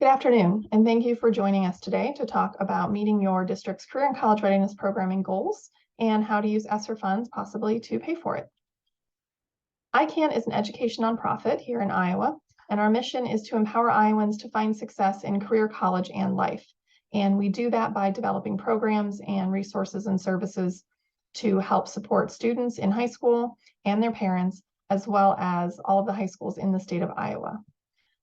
Good afternoon, and thank you for joining us today to talk about meeting your district's career and college readiness programming goals and how to use ESSER funds possibly to pay for it. ICAN is an education nonprofit here in Iowa, and our mission is to empower Iowans to find success in career, college, and life. And we do that by developing programs and resources and services to help support students in high school and their parents, as well as all of the high schools in the state of Iowa.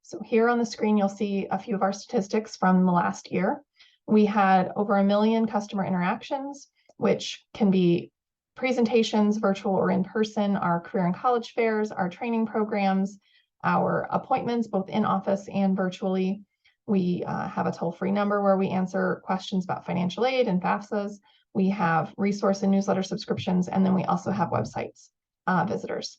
So here on the screen, you'll see a few of our statistics from the last year. We had over 1 million customer interactions, which can be presentations, virtual or in person, our career and college fairs, our training programs, our appointments, both in office and virtually. We have a toll-free number where we answer questions about financial aid and FAFSAs. We have resource and newsletter subscriptions, and then we also have websites visitors.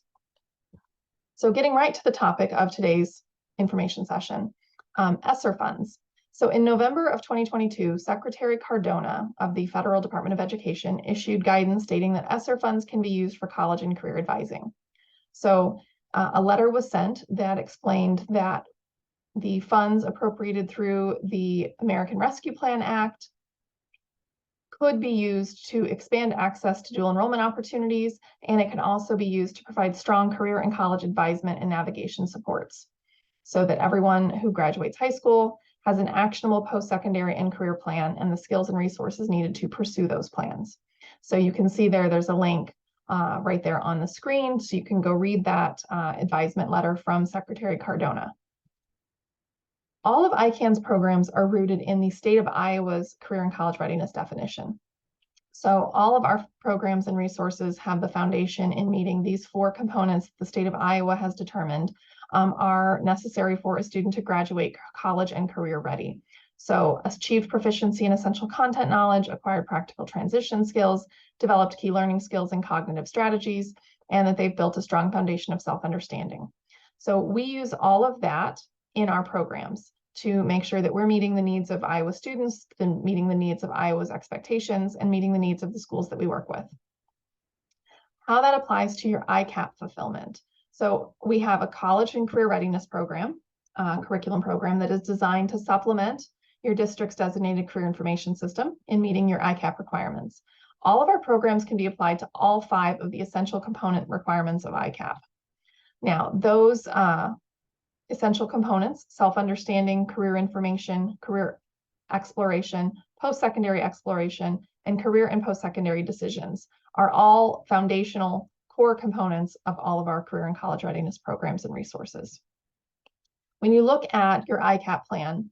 So getting right to the topic of today's information session, ESSER funds. So in November of 2022, Secretary Cardona of the Federal Department of Education issued guidance stating that ESSER funds can be used for college and career advising. So a letter was sent that explained that the funds appropriated through the American Rescue Plan Act could be used to expand access to dual enrollment opportunities, and it can also be used to provide strong career and college advisement and navigation supports, so that everyone who graduates high school has an actionable post-secondary and career plan and the skills and resources needed to pursue those plans. So you can see there's a link right there on the screen, so you can go read that advisement letter from Secretary Cardona. All of ICAN's programs are rooted in the state of Iowa's career and college readiness definition. So all of our programs and resources have the foundation in meeting these 4 components the state of Iowa has determined are necessary for a student to graduate college and career ready. So achieved proficiency in essential content knowledge, acquired practical transition skills, developed key learning skills and cognitive strategies, and that they've built a strong foundation of self-understanding. So we use all of that in our programs to make sure that we're meeting the needs of Iowa students, meeting the needs of Iowa's expectations, and meeting the needs of the schools that we work with. How that applies to your ICAP fulfillment. So we have a college and career readiness program, curriculum program that is designed to supplement your district's designated career information system in meeting your ICAP requirements. All of our programs can be applied to all 5 of the essential component requirements of ICAP. Now, those essential components, self-understanding, career information, career exploration, post-secondary exploration, and career and post-secondary decisions are all foundational core components of all of our career and college readiness programs and resources. When you look at your ICAP plan,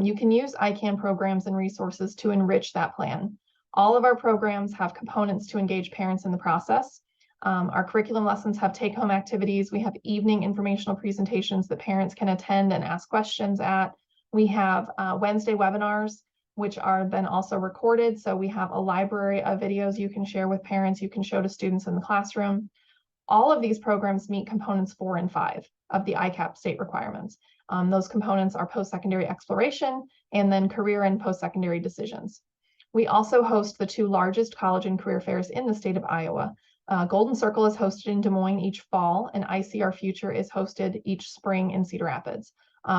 you can use ICAN programs and resources to enrich that plan. All of our programs have components to engage parents in the process. Our curriculum lessons have take-home activities. We have evening informational presentations that parents can attend and ask questions at. We have Wednesday webinars, which are then also recorded. So we have a library of videos you can share with parents, you can show to students in the classroom. All of these programs meet components 4 and 5 of the ICAP state requirements. Those components are post-secondary exploration and then career and post-secondary decisions. We also host the 2 largest college and career fairs in the state of Iowa. Golden Circle is hosted in Des Moines each fall, and ICR Future is hosted each spring in Cedar Rapids.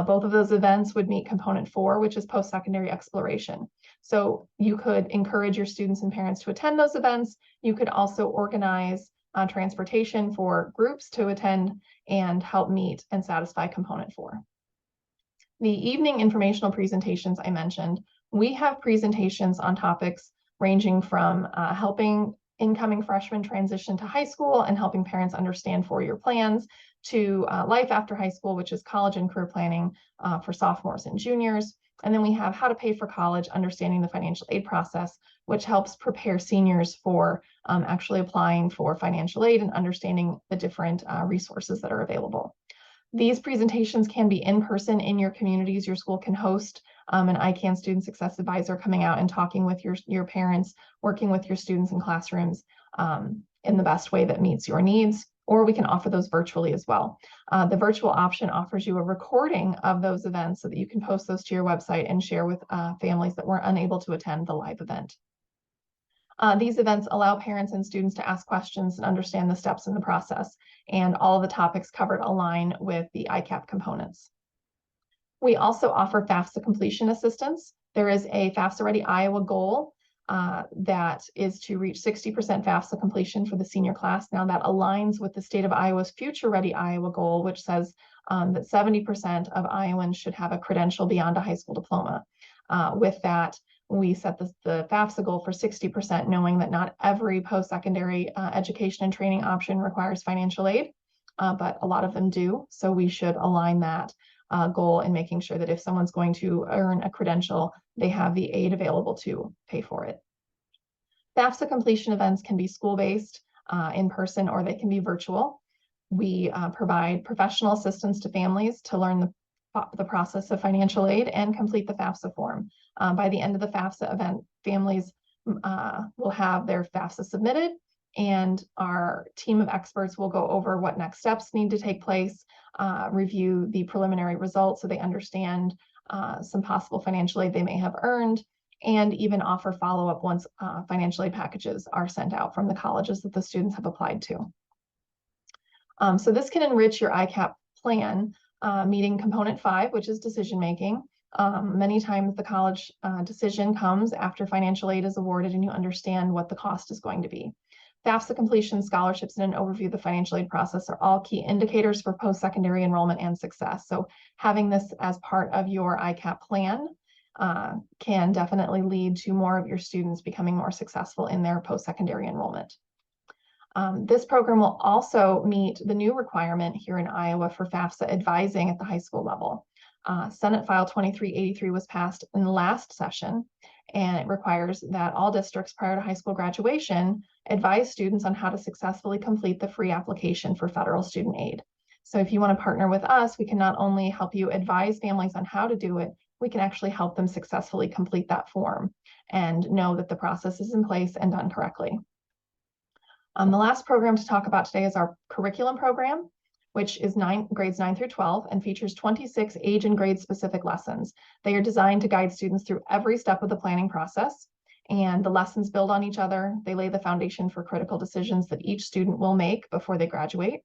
Both of those events would meet component 4, which is post-secondary exploration. So you could encourage your students and parents to attend those events. You could also organize transportation for groups to attend and help meet and satisfy component 4. The evening informational presentations I mentioned, we have presentations on topics ranging from helping incoming freshmen transition to high school and helping parents understand 4-year plans, to life after high school, which is college and career planning for sophomores and juniors. And then we have how to pay for college, understanding the financial aid process, which helps prepare seniors for actually applying for financial aid and understanding the different resources that are available. These presentations can be in person in your communities. Your school can host an ICAN student success advisor coming out and talking with your parents, working with your students in classrooms in the best way that meets your needs, or we can offer those virtually as well. The virtual option offers you a recording of those events so that you can post those to your website and share with families that were unable to attend the live event. These events allow parents and students to ask questions and understand the steps in the process, and all of the topics covered align with the ICAP components. We also offer FAFSA completion assistance. There is a FAFSA Ready Iowa goal that is to reach 60% FAFSA completion for the senior class. Now that aligns with the state of Iowa's Future Ready Iowa goal, which says that 70% of Iowans should have a credential beyond a high school diploma. With that, we set the FAFSA goal for 60%, knowing that not every post-secondary education and training option requires financial aid, but a lot of them do. So we should align that goal in making sure that if someone's going to earn a credential, they have the aid available to pay for it. FAFSA completion events can be school-based, in person, or they can be virtual. We provide professional assistance to families to learn the process of financial aid and complete the FAFSA form. By the end of the FAFSA event, families will have their FAFSA submitted, and our team of experts will go over what next steps need to take place, review the preliminary results so they understand some possible financial aid they may have earned, and even offer follow-up once financial aid packages are sent out from the colleges that the students have applied to. So this can enrich your ICAP plan, meeting component 5, which is decision-making. Many times the college decision comes after financial aid is awarded and you understand what the cost is going to be. FAFSA completion, scholarships, and an overview of the financial aid process are all key indicators for post-secondary enrollment and success. So having this as part of your ICAP plan can definitely lead to more of your students becoming more successful in their post-secondary enrollment. This program will also meet the new requirement here in Iowa for FAFSA advising at the high school level. Senate File 2383 was passed in the last session, and it requires that all districts prior to high school graduation advise students on how to successfully complete the free application for federal student aid. So if you want to partner with us, we can not only help you advise families on how to do it, we can actually help them successfully complete that form and know that the process is in place and done correctly. The last program to talk about today is our curriculum program, which is grades 9 through 12 and features 26 age and grade specific lessons. They are designed to guide students through every step of the planning process, and the lessons build on each other. They lay the foundation for critical decisions that each student will make before they graduate.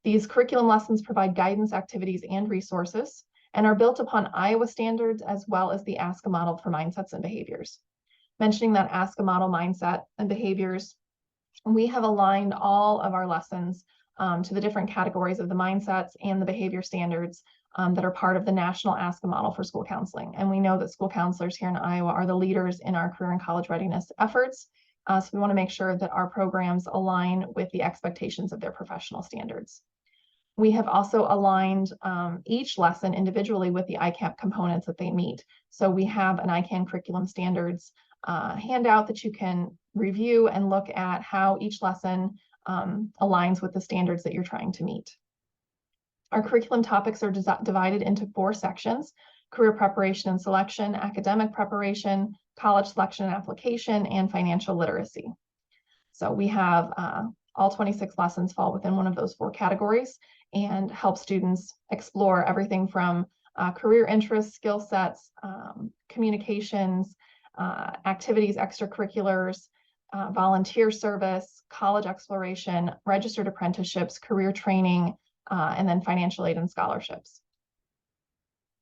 These curriculum lessons provide guidance, activities, and resources, and are built upon Iowa standards as well as the ASCA model for mindsets and behaviors. Mentioning that ASCA model mindset and behaviors, we have aligned all of our lessons to the different categories of the mindsets and the behavior standards that are part of the national ASCA model for school counseling. And we know that school counselors here in Iowa are the leaders in our career and college readiness efforts. So we want to make sure that our programs align with the expectations of their professional standards. We have also aligned each lesson individually with the ICAP components that they meet. So we have an ICAN curriculum standards handout that you can review and look at how each lesson aligns with the standards that you're trying to meet. Our curriculum topics are divided into 4 sections: career preparation and selection, academic preparation, college selection and application, and financial literacy. So we have all 26 lessons fall within one of those 4 categories and help students explore everything from career interests, skill sets, communications, activities, extracurriculars, volunteer service, college exploration, registered apprenticeships, career training, and then financial aid and scholarships.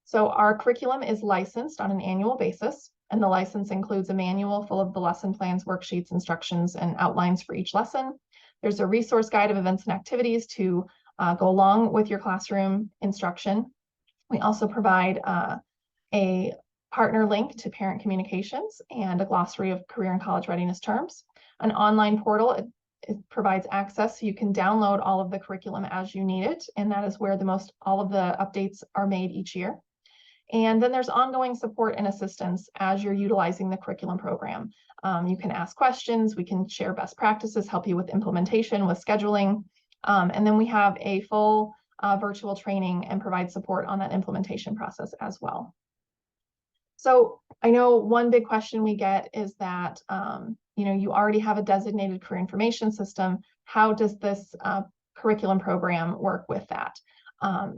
So our curriculum is licensed on an annual basis, and the license includes a manual full of the lesson plans, worksheets, instructions, and outlines for each lesson. There's a resource guide of events and activities to go along with your classroom instruction. We also provide a partner link to parent communications and a glossary of career and college readiness terms. An online portal, it provides access so you can download all of the curriculum as you need it, and that is where all of the updates are made each year. And then there's ongoing support and assistance as you're utilizing the curriculum program. You can ask questions, we can share best practices, help you with implementation, with scheduling, and then we have a full virtual training and provide support on that implementation process as well. So I know one big question we get is that, you already have a designated career information system. How does this curriculum program work with that?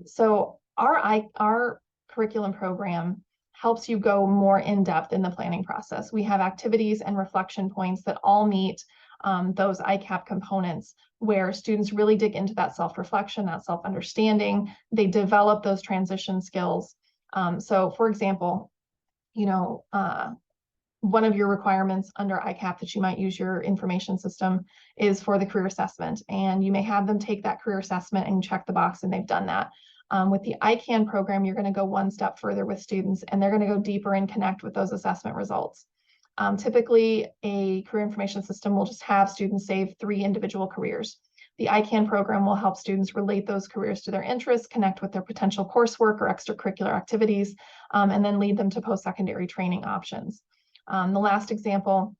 So our curriculum program helps you go more in depth in the planning process. We have activities and reflection points that all meet those ICAP components where students really dig into that self-reflection, that self-understanding. They develop those transition skills. So for example, one of your requirements under ICAP that you might use your information system is for the career assessment. And you may have them take that career assessment and check the box and they've done that. With the ICAN program, you're going to go one step further with students and they're going to go deeper and connect with those assessment results. Typically, a career information system will just have students save 3 individual careers. The ICAN program will help students relate those careers to their interests, connect with their potential coursework or extracurricular activities, and then lead them to post-secondary training options. The last example,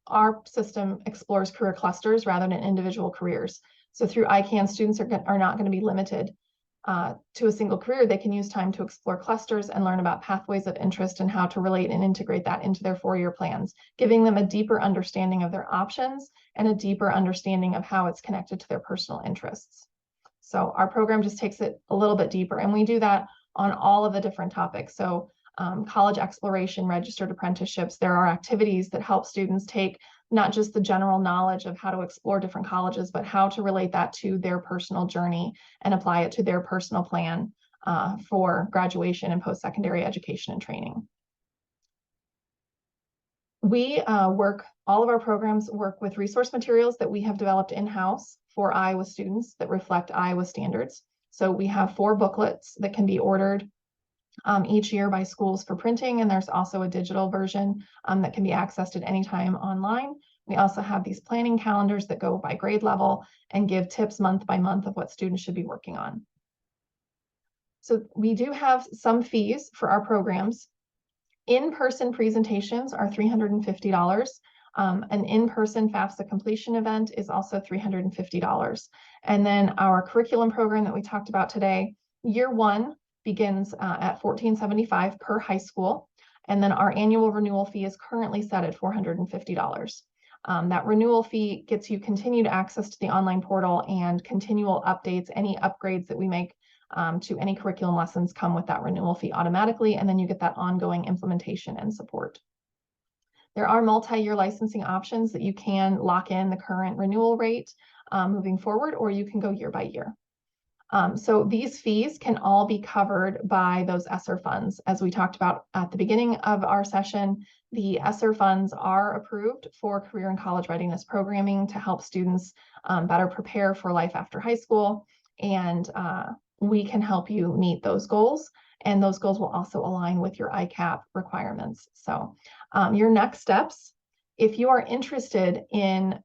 our system explores career clusters rather than individual careers. So through ICAN, students are not going to be limited to a single career. They can use time to explore clusters and learn about pathways of interest and how to relate and integrate that into their 4-year plans, giving them a deeper understanding of their options and a deeper understanding of how it's connected to their personal interests. So our program just takes it a little bit deeper, and we do that on all of the different topics. So college exploration, registered apprenticeships, there are activities that help students take not just the general knowledge of how to explore different colleges, but how to relate that to their personal journey and apply it to their personal plan for graduation and post-secondary education and training. All of our programs work with resource materials that we have developed in-house for Iowa students that reflect Iowa standards. So we have 4 booklets that can be ordered each year by schools for printing, and there's also a digital version that can be accessed at any time online. We also have these planning calendars that go by grade level and give tips month by month of what students should be working on. So we do have some fees for our programs. In-person presentations are $350. An in-person FAFSA completion event is also $350. And then our curriculum program that we talked about today, year 1 begins at $1,475 per high school. And then our annual renewal fee is currently set at $450. That renewal fee gets you continued access to the online portal, and continual updates. Any upgrades that we make to any curriculum lessons come with that renewal fee automatically, and then you get that ongoing implementation and support. There are multi-year licensing options that you can lock in the current renewal rate moving forward, or you can go year by year. So these fees can all be covered by those ESSER funds. As we talked about at the beginning of our session, the ESSER funds are approved for career and college readiness programming to help students better prepare for life after high school. And we can help you meet those goals. And those goals will also align with your ICAP requirements. So your next steps, if you are interested in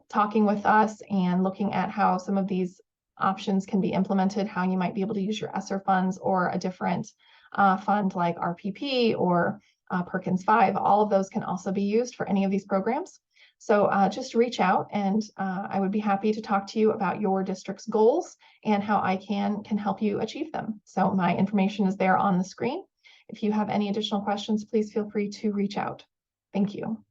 talking with us and looking at how some of these options can be implemented, how you might be able to use your ESSER funds or a different fund like RPP or Perkins 5, all of those can also be used for any of these programs. So just reach out, and I would be happy to talk to you about your district's goals and how ICAN can help you achieve them. So my information is there on the screen. If you have any additional questions, please feel free to reach out. Thank you.